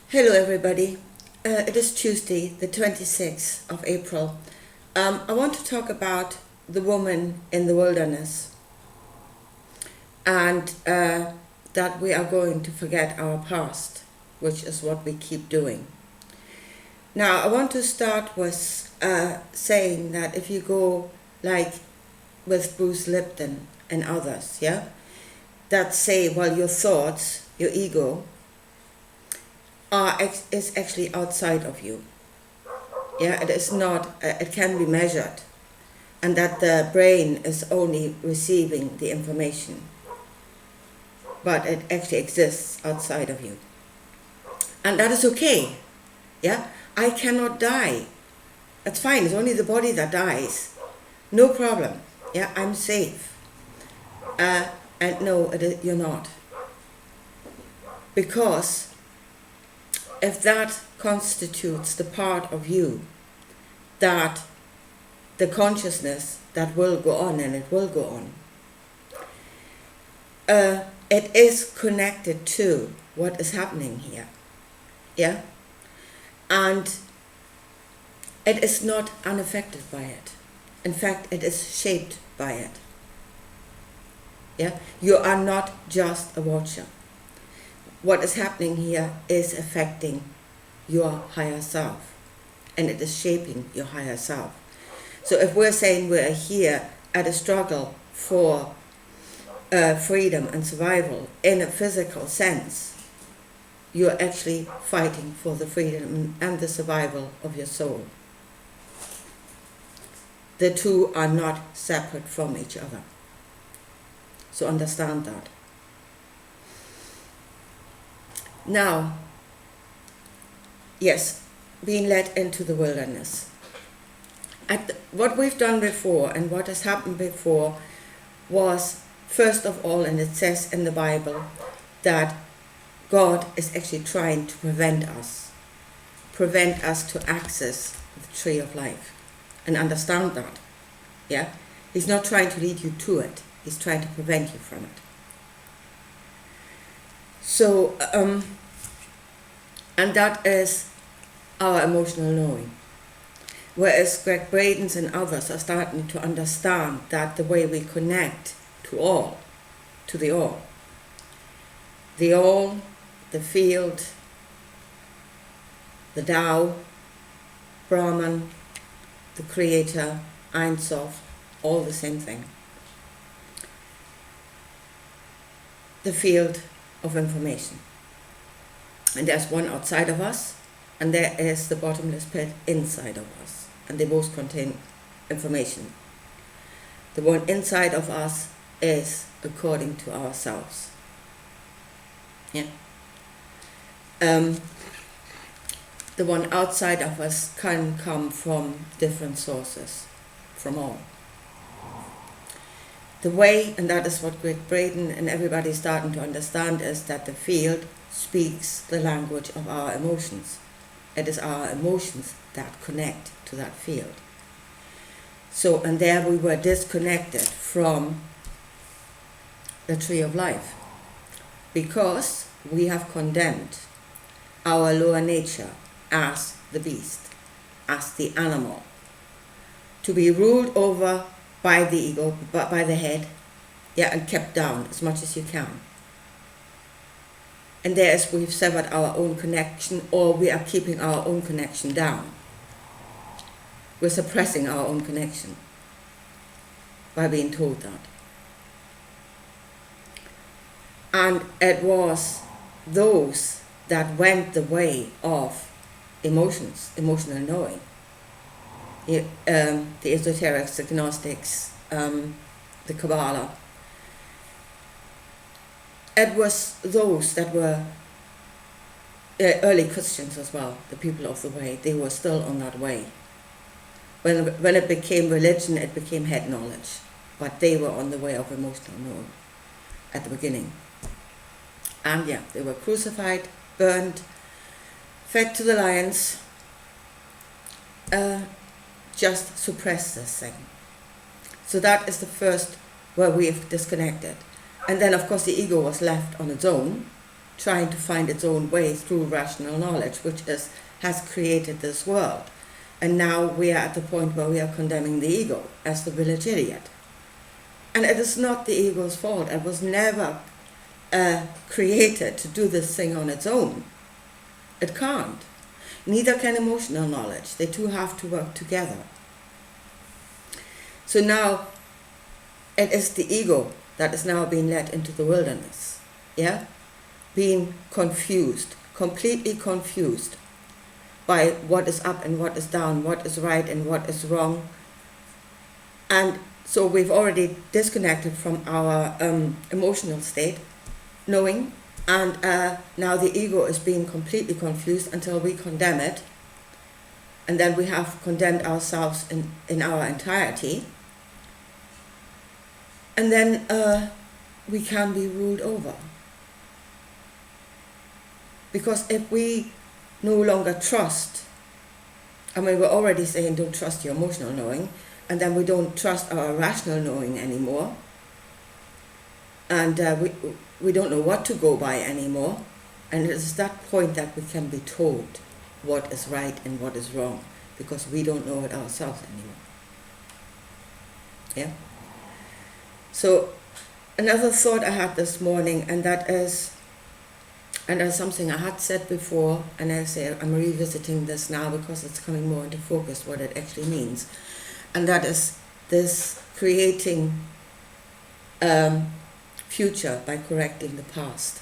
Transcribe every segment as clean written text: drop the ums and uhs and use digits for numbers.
Hello everybody. It is Tuesday, the 26th of April. I want to talk about the woman in the wilderness and that we are going to forget our past, which is what we keep doing. Now, I want to start with saying that if you go like with Bruce Lipton and others, that say, well, your thoughts, your ego, is actually outside of you. It is not, it can be measured, and that the brain is only receiving the information, but it actually exists outside of you. And that is okay. I cannot die. That's fine, it's only the body that dies. No problem. I'm safe. And no, you're not. Because if that constitutes the part of you, that the consciousness that will go on, and it will go on, it is connected to what is happening here. And it is not unaffected by it. In fact, it is shaped by it. You are not just a watcher. What is happening here is affecting your higher self, and it is shaping your higher self. So if we're saying we're here at a struggle for freedom and survival in a physical sense, you're actually fighting for the freedom and the survival of your soul. The two are not separate from each other. So understand that. Now, yes, being led into the wilderness. What we've done before and what has happened before was, first of all, and it says in the Bible, that God is actually trying to prevent us to access the tree of life. And understand that. He's not trying to lead you to it. He's trying to prevent you from it. So, and that is our emotional knowing. Whereas Gregg Braden and others are starting to understand that the way we connect to the all, the field, the Tao, Brahman, the Creator, Ein Sof, all the same thing. The field of information. And there's one outside of us, and there is the bottomless pit inside of us. And they both contain information. The one inside of us is according to ourselves. The one outside of us can come from different sources, from all. The way, and that is what Gregg Braden and everybody is starting to understand, is that the field speaks the language of our emotions. It is our emotions that connect to that field. So, and there we were disconnected from the tree of life because we have condemned our lower nature as the beast, as the animal, to be ruled over by the ego, by the head, and kept down as much as you can. And there's we've severed our own connection, or we are keeping our own connection down. We're suppressing our own connection by being told that. And it was those that went the way of emotions, emotional knowing. The esoterics, the Gnostics, the Kabbalah. It was those that were early Christians as well, the people of the way. They were still on that way. When it became religion, it became head knowledge. But they were on the way of emotional knowing at the beginning. And they were crucified, burned, fed to the lions, just suppress this thing. So that is the first where we've disconnected. And then of course the ego was left on its own trying to find its own way through rational knowledge, which has created this world. And now we are at the point where we are condemning the ego as the village idiot. And it is not the ego's fault. It was never created to do this thing on its own. It can't. Neither can emotional knowledge. They two have to work together. So now it is the ego that is now being led into the wilderness. Yeah? Being confused, completely confused by what is up and what is down, what is right and what is wrong. And so we've already disconnected from our emotional state, knowing, and now the ego is being completely confused until we condemn it. And then we have condemned ourselves in our entirety. And then we can be ruled over. Because if we no longer trust, I mean, we're already saying don't trust your emotional knowing, and then we don't trust our rational knowing anymore, and we don't know what to go by anymore, and it is that point that we can be told what is right and what is wrong, because we don't know it ourselves anymore. Yeah? So another thought I had this morning, and that is, and that's something I had said before, and I say I'm revisiting this now because it's coming more into focus what it actually means. And that is this creating future by correcting the past,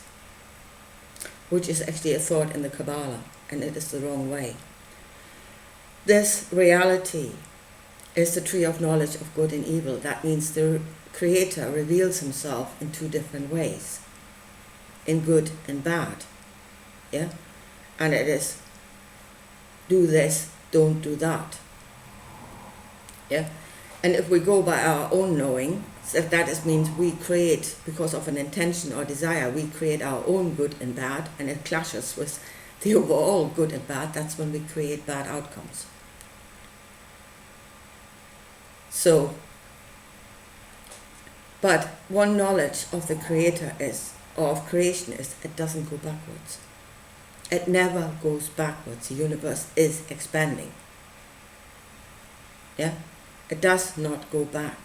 which is actually a thought in the Kabbalah, and it is the wrong way. This reality is the tree of knowledge of good and evil. That means the Creator reveals himself in two different ways, in good and bad. Yeah? And it is do this, don't do that. Yeah? And if we go by our own knowing, so that means we create, because of an intention or desire, we create our own good and bad, and it clashes with the overall good and bad. That's when we create bad outcomes. So, but one knowledge of the Creator is, or of creation is, it doesn't go backwards. It never goes backwards. The universe is expanding. Yeah? It does not go back.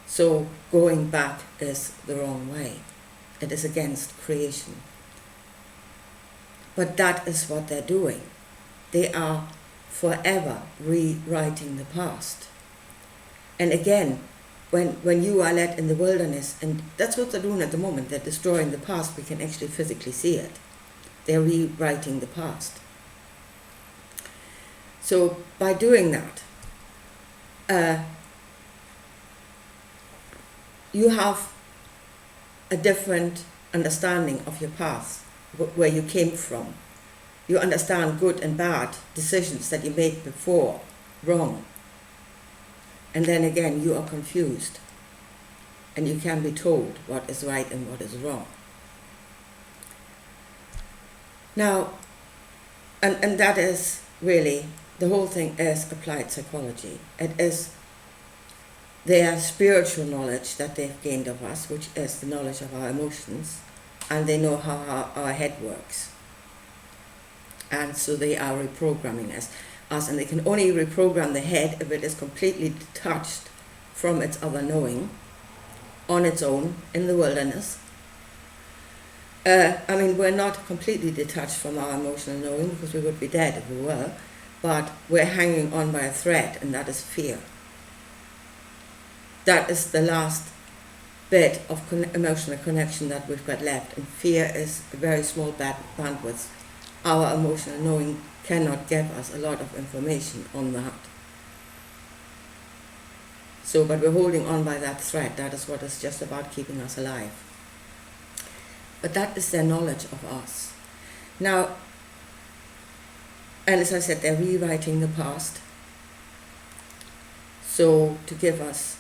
So going back is the wrong way. It is against creation. But that is what they're doing. They are forever rewriting the past. And again, when you are led in the wilderness, and that's what they're doing at the moment, they're destroying the past, we can actually physically see it. They're rewriting the past. So by doing that, you have a different understanding of your past, where you came from. You understand good and bad decisions that you made before, wrong. And then again, you are confused. And you can be told what is right and what is wrong. Now, and that is really, the whole thing is applied psychology. It is their spiritual knowledge that they've gained of us, which is the knowledge of our emotions, and they know how our head works. And so they are reprogramming us, and they can only reprogram the head if it is completely detached from its other knowing, on its own, in the wilderness. I mean, we're not completely detached from our emotional knowing, because we would be dead if we were, but we're hanging on by a thread, and that is fear. That is the last bit of emotional connection that we've got left, and fear is a very small bandwidth. Our emotional knowing cannot give us a lot of information on that. So, but we're holding on by that thread. That is what is just about keeping us alive. But that is their knowledge of us. Now, and as I said, they're rewriting the past. So, to give us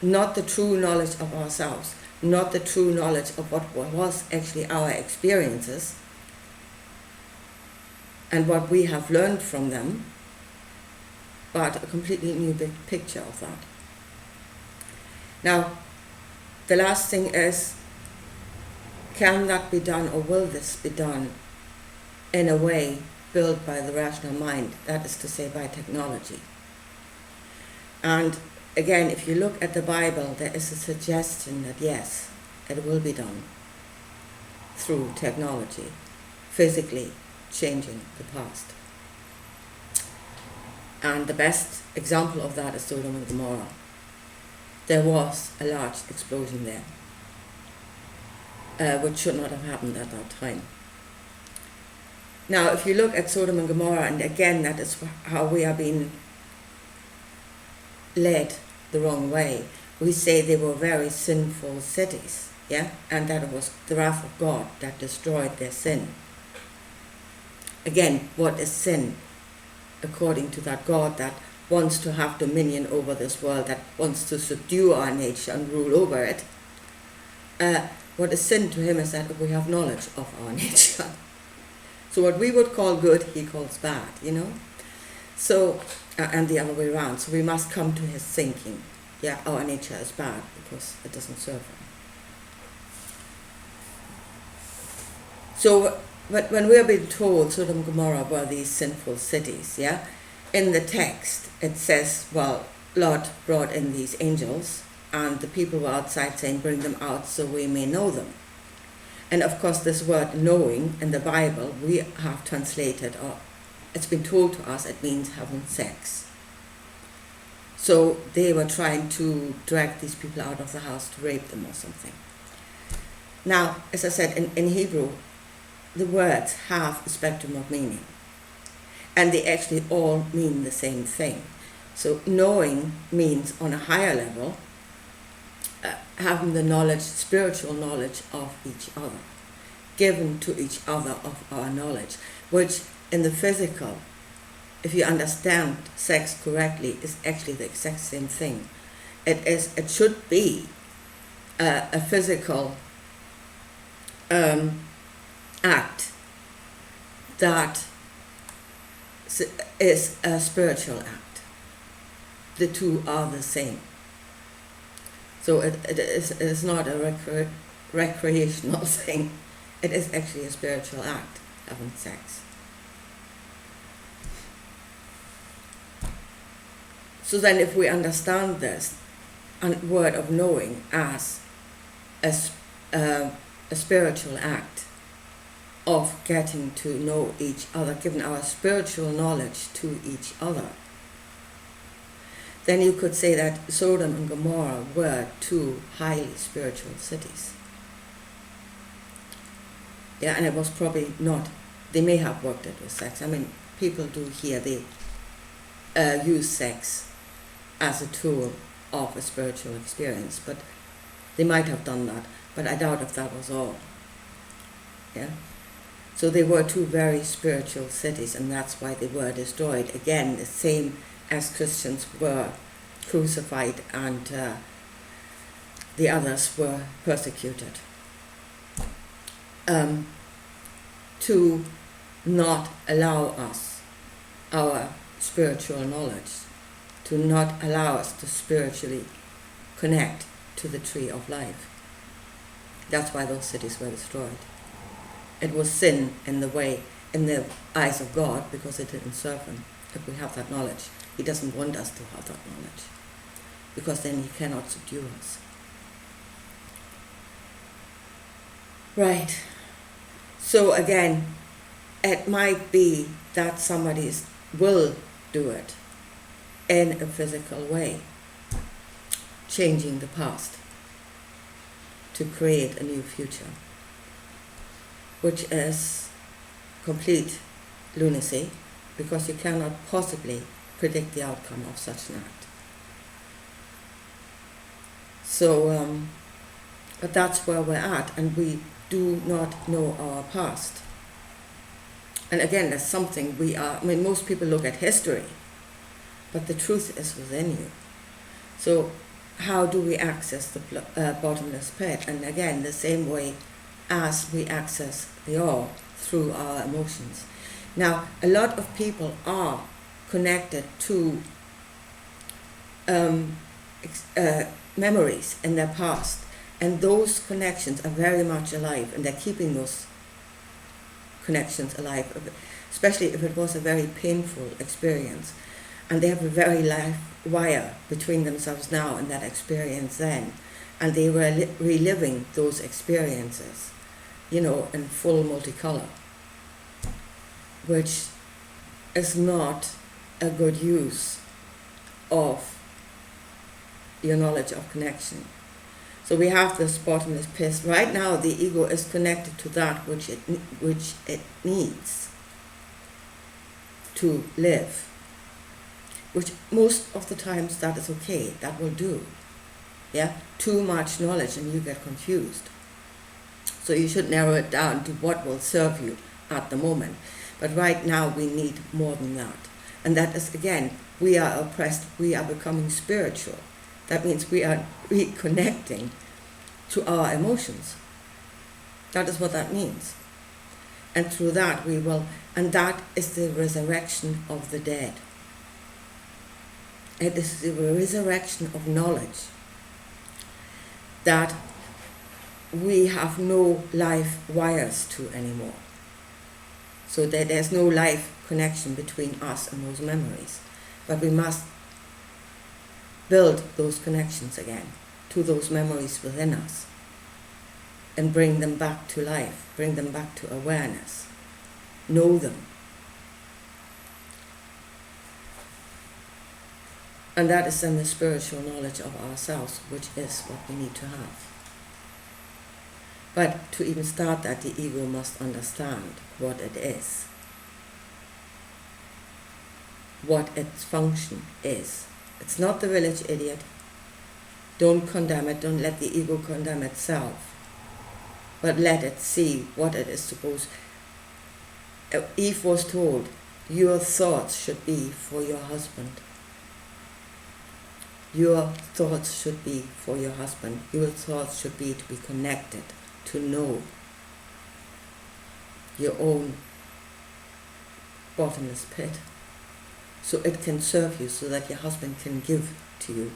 not the true knowledge of ourselves, not the true knowledge of what was actually our experiences, and what we have learned from them, but a completely new big picture of that. Now, the last thing is can that be done, or will this be done in a way built by the rational mind, that is to say by technology? And again, if you look at the Bible, there is a suggestion that yes, it will be done through technology, physically changing the past. And the best example of that is Sodom and Gomorrah. There was a large explosion there, which should not have happened at that time. Now, if you look at Sodom and Gomorrah, and again, that is how we are being led the wrong way. We say they were very sinful cities, yeah, and that it was the wrath of God that destroyed their sin. Again, what is sin? According to that God that wants to have dominion over this world, that wants to subdue our nature and rule over it, what is sin to him is that we have knowledge of our nature. So what we would call good, he calls bad, you know. So, and the other way around. So we must come to his thinking. Yeah, our nature is bad because it doesn't serve him. So, but when we are being told Sodom and Gomorrah were these sinful cities, yeah, in the text it says, well, Lot brought in these angels, and the people were outside saying, bring them out so we may know them. And of course this word knowing in the Bible, we have translated, or it's been told to us, it means having sex. So they were trying to drag these people out of the house to rape them or something. Now, as I said, in Hebrew, the words have a spectrum of meaning, and they actually all mean the same thing. So knowing means on a higher level, having the knowledge, spiritual knowledge of each other, given to each other of our knowledge, which in the physical, if you understand sex correctly, is actually the exact same thing. It should be a physical act that is a spiritual act. The two are the same. So it is not a recreational thing. It is actually a spiritual act, having sex. So then if we understand this word of knowing as a spiritual act of getting to know each other, giving our spiritual knowledge to each other, then you could say that Sodom and Gomorrah were two highly spiritual cities. Yeah, and it was probably not, they may have worked it with sex. I mean, people do here, they use sex as a tool of a spiritual experience, but they might have done that, but I doubt if that was all. Yeah. So they were two very spiritual cities, and that's why they were destroyed. Again, the same as Christians were crucified and the others were persecuted. To not allow us our spiritual knowledge, to not allow us to spiritually connect to the tree of life. That's why those cities were destroyed. It was sin in the eyes of God, because it didn't serve him. If we have that knowledge, he doesn't want us to have that knowledge, because then he cannot subdue us. Right. So again, it might be that somebody will do it in a physical way, changing the past to create a new future, which is complete lunacy, because you cannot possibly predict the outcome of such an act. So, but that's where we're at, and we do not know our past. And again, that's something most people look at history, but the truth is within you. So how do we access the bottomless pit? And again, the same way as we access the all, through our emotions. Now, a lot of people are connected to memories in their past, And those connections are very much alive, and they're keeping those connections alive, especially if it was a very painful experience. And they have a very live wire between themselves now and that experience then. And they were reliving those experiences, in full multicolor, which is not a good use of your knowledge of connection. So we have this bottomless pit. Right now the ego is connected to that which it needs to live, which most of the times that is okay, that will do. Yeah, too much knowledge and you get confused. So you should narrow it down to what will serve you at the moment. But right now we need more than that. And that is, again, we are oppressed, we are becoming spiritual. That means we are reconnecting to our emotions. That is what that means. And through that we will, and that is the resurrection of the dead. It is the resurrection of knowledge that we have no life wires to anymore. So that there's no life connection between us and those memories. But we must build those connections again to those memories within us and bring them back to life, bring them back to awareness, know them. And that is then the spiritual knowledge of ourselves, which is what we need to have. But to even start that, the ego must understand what it is, what its function is. It's not the village idiot. Don't condemn it, don't let the ego condemn itself, but let it see what it is supposed. Eve was told, your thoughts should be for your husband. Your thoughts should be for your husband. Your thoughts should be to be connected, to know your own bottomless pit, so it can serve you, so that your husband can give to you.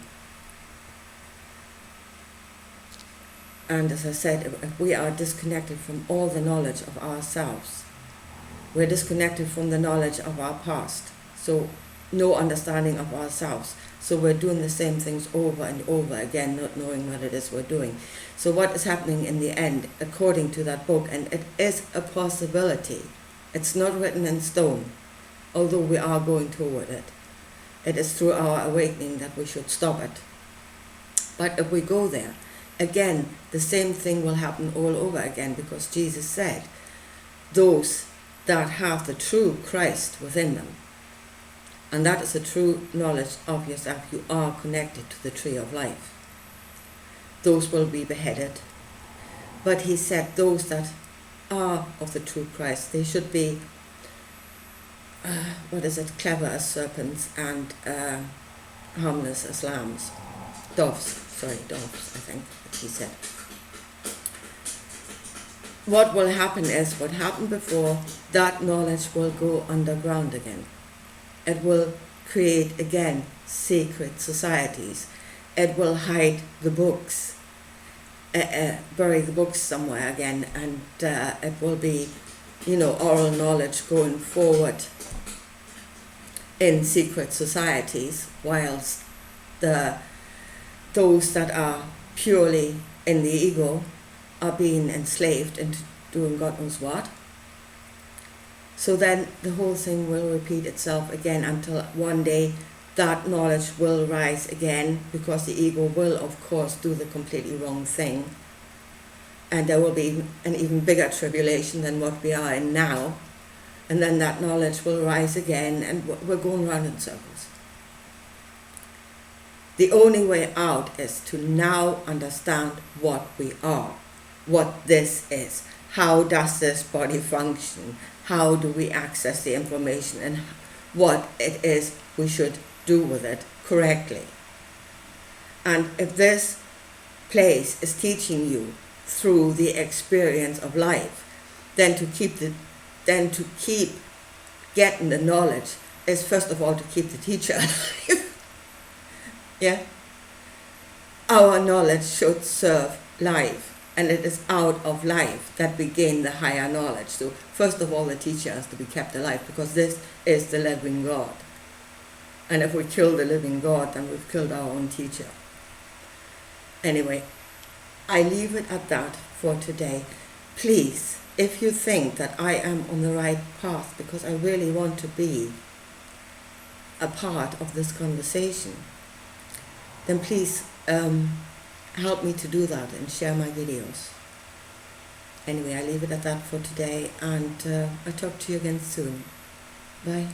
And as I said, if we are disconnected from all the knowledge of ourselves, we're disconnected from the knowledge of our past, so no understanding of ourselves. So we're doing the same things over and over again, not knowing what it is we're doing. So what is happening in the end, according to that book, and it is a possibility, it's not written in stone, although we are going toward it. It is through our awakening that we should stop it. But if we go there, again, the same thing will happen all over again, because Jesus said, those that have the true Christ within them, and that is a true knowledge of yourself, you are connected to the tree of life. Those will be beheaded. But he said those that are of the true Christ, they should be, clever as serpents and harmless as lambs. Doves, I think he said. What will happen is, what happened before, that knowledge will go underground again. It will create again secret societies. It will hide the books, bury the books somewhere again, and it will be, oral knowledge going forward in secret societies, whilst those that are purely in the ego are being enslaved into doing God knows what. So then the whole thing will repeat itself again until one day that knowledge will rise again, because the ego will, of course, do the completely wrong thing. And there will be an even bigger tribulation than what we are in now. And then that knowledge will rise again, and we're going round in circles. The only way out is to now understand what we are, what this is. How does this body function? How do we access the information, and what it is we should do with it correctly? And if this place is teaching you through the experience of life, then to keep getting the knowledge is first of all to keep the teacher alive. Yeah? Our knowledge should serve life, and it is out of life that we gain the higher knowledge. So first of all, the teacher has to be kept alive, because this is the living God. And if we kill the living God, then we've killed our own teacher. Anyway, I leave it at that for today. Please, if you think that I am on the right path, because I really want to be a part of this conversation, then please help me to do that and share my videos. Anyway, I leave it at that for today, and I'll talk to you again soon. Bye.